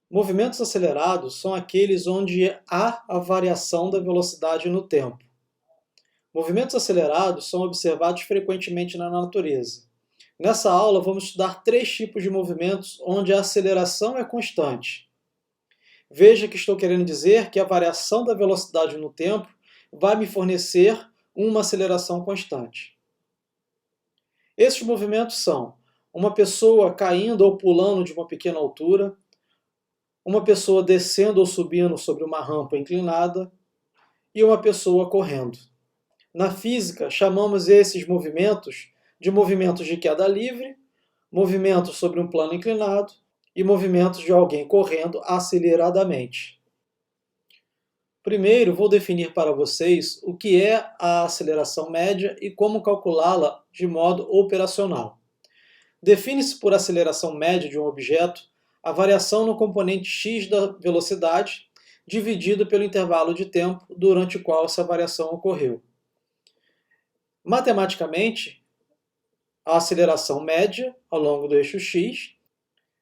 Movimentos acelerados são aqueles onde há a variação da velocidade no tempo. Movimentos acelerados são observados frequentemente na natureza. Nessa aula, vamos estudar três tipos de movimentos onde a aceleração é constante. Veja que estou querendo dizer que a variação da velocidade no tempo vai me fornecer uma aceleração constante. Esses movimentos são uma pessoa caindo ou pulando de uma pequena altura, uma pessoa descendo ou subindo sobre uma rampa inclinada e uma pessoa correndo. Na física, chamamos esses movimentos de movimentos de queda livre, movimentos sobre um plano inclinado e movimentos de alguém correndo aceleradamente. Primeiro, vou definir para vocês o que é a aceleração média e como calculá-la de modo operacional. Define-se por aceleração média de um objeto a variação no componente x da velocidade dividido pelo intervalo de tempo durante o qual essa variação ocorreu. Matematicamente, a aceleração média ao longo do eixo x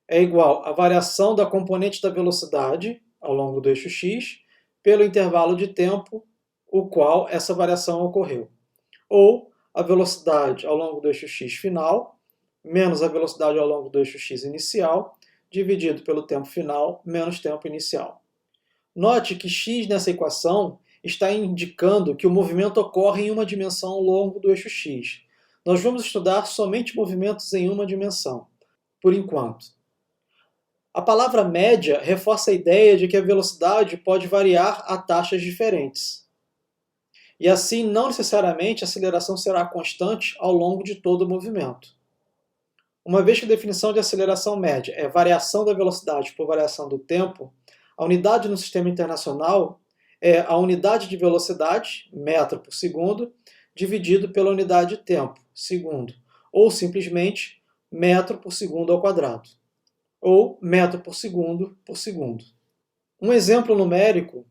é igual à variação da componente da velocidade ao longo do eixo x pelo intervalo de tempo o qual essa variação ocorreu. Ou a velocidade ao longo do eixo x final menos a velocidade ao longo do eixo x inicial dividido pelo tempo final menos tempo inicial. Note que x nessa equação está indicando que o movimento ocorre em uma dimensão ao longo do eixo x. Nós vamos estudar somente movimentos em uma dimensão, por enquanto. A palavra média reforça a ideia de que a velocidade pode variar a taxas diferentes. E assim, não necessariamente a aceleração será constante ao longo de todo o movimento. Uma vez que a definição de aceleração média é variação da velocidade por variação do tempo, a unidade no sistema internacional é a unidade de velocidade, metro por segundo, dividido pela unidade de tempo, segundo, ou simplesmente metro por segundo ao quadrado, ou metro por segundo por segundo. Um exemplo numérico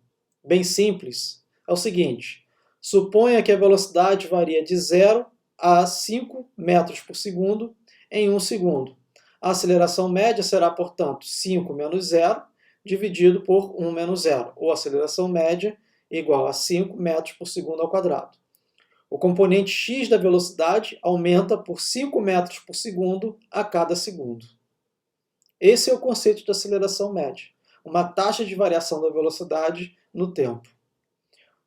bem simples é o seguinte: suponha que a velocidade varia de 0 a 5 metros por segundo em 1 segundo. A aceleração média será, portanto, 5 menos 0 dividido por 1 menos 0, ou aceleração média igual a 5 metros por segundo ao quadrado. O componente x da velocidade aumenta por 5 metros por segundo a cada segundo. Esse é o conceito de aceleração média, uma taxa de variação da velocidade no tempo.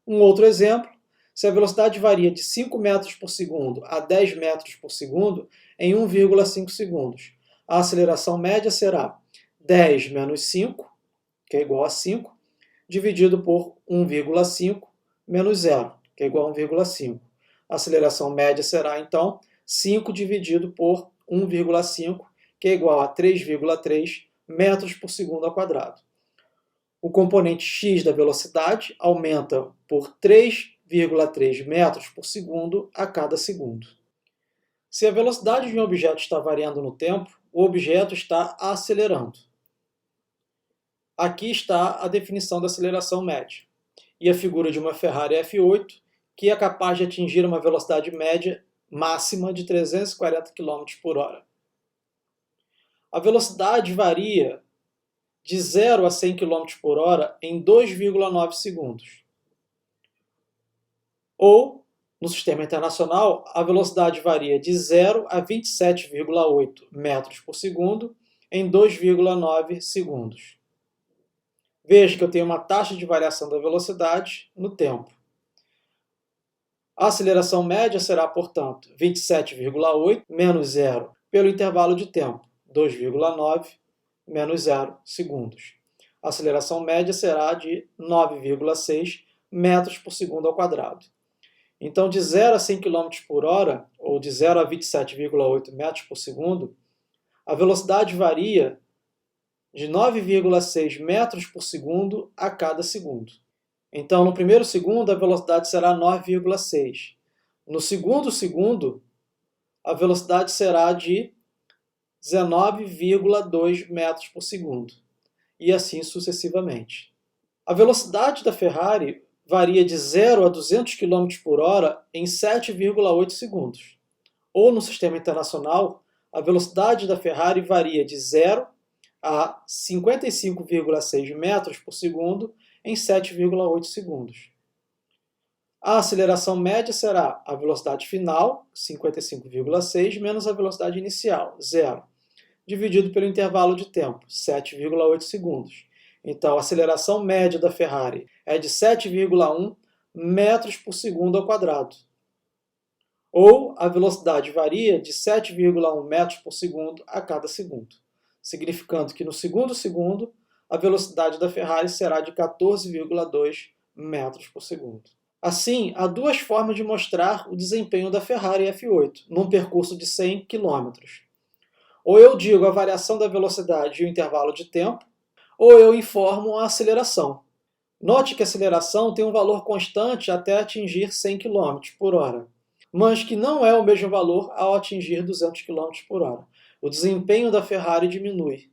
Um outro exemplo: se a velocidade varia de 5 metros por segundo a 10 metros por segundo em 1,5 segundos, a aceleração média será 10 menos 5, que é igual a 5, dividido por 1,5 menos 0, que é igual a 1,5. A aceleração média será, então, 5 dividido por 1,5, que é igual a 3,3 metros por segundo ao quadrado. O componente x da velocidade aumenta por 3,3 metros por segundo a cada segundo. Se a velocidade de um objeto está variando no tempo, o objeto está acelerando. Aqui está a definição da aceleração média e a figura de uma Ferrari F8 que é capaz de atingir uma velocidade média máxima de 340 km por hora. A velocidade varia de 0 a 100 km por hora em 2,9 segundos. Ou, no sistema internacional, a velocidade varia de 0 a 27,8 metros por segundo em 2,9 segundos. Veja que eu tenho uma taxa de variação da velocidade no tempo. A aceleração média será, portanto, 27,8 menos 0 pelo intervalo de tempo, 2,9 menos 0 segundos. A aceleração média será de 9,6 metros por segundo ao quadrado. Então, de 0 a 100 km por hora, ou de 0 a 27,8 metros por segundo, a velocidade varia de 9,6 metros por segundo a cada segundo. Então, no primeiro segundo, a velocidade será 9,6. No segundo segundo, a velocidade será de 19,2 metros por segundo. E assim sucessivamente. A velocidade da Ferrari varia de 0 a 200 km por hora em 7,8 segundos. Ou, no sistema internacional, a velocidade da Ferrari varia de 0 a 55,6 metros por segundo em 7,8 segundos. A aceleração média será a velocidade final, 55,6, menos a velocidade inicial, 0, dividido pelo intervalo de tempo, 7,8 segundos. Então, a aceleração média da Ferrari é de 7,1 metros por segundo ao quadrado. Ou a velocidade varia de 7,1 metros por segundo a cada segundo, significando que no segundo segundo a velocidade da Ferrari será de 14,2 metros por segundo. Assim, há duas formas de mostrar o desempenho da Ferrari F8 num percurso de 100 km. Ou eu digo a variação da velocidade e o intervalo de tempo, ou eu informo a aceleração. Note que a aceleração tem um valor constante até atingir 100 km por hora, mas que não é o mesmo valor ao atingir 200 km por hora. O desempenho da Ferrari diminui.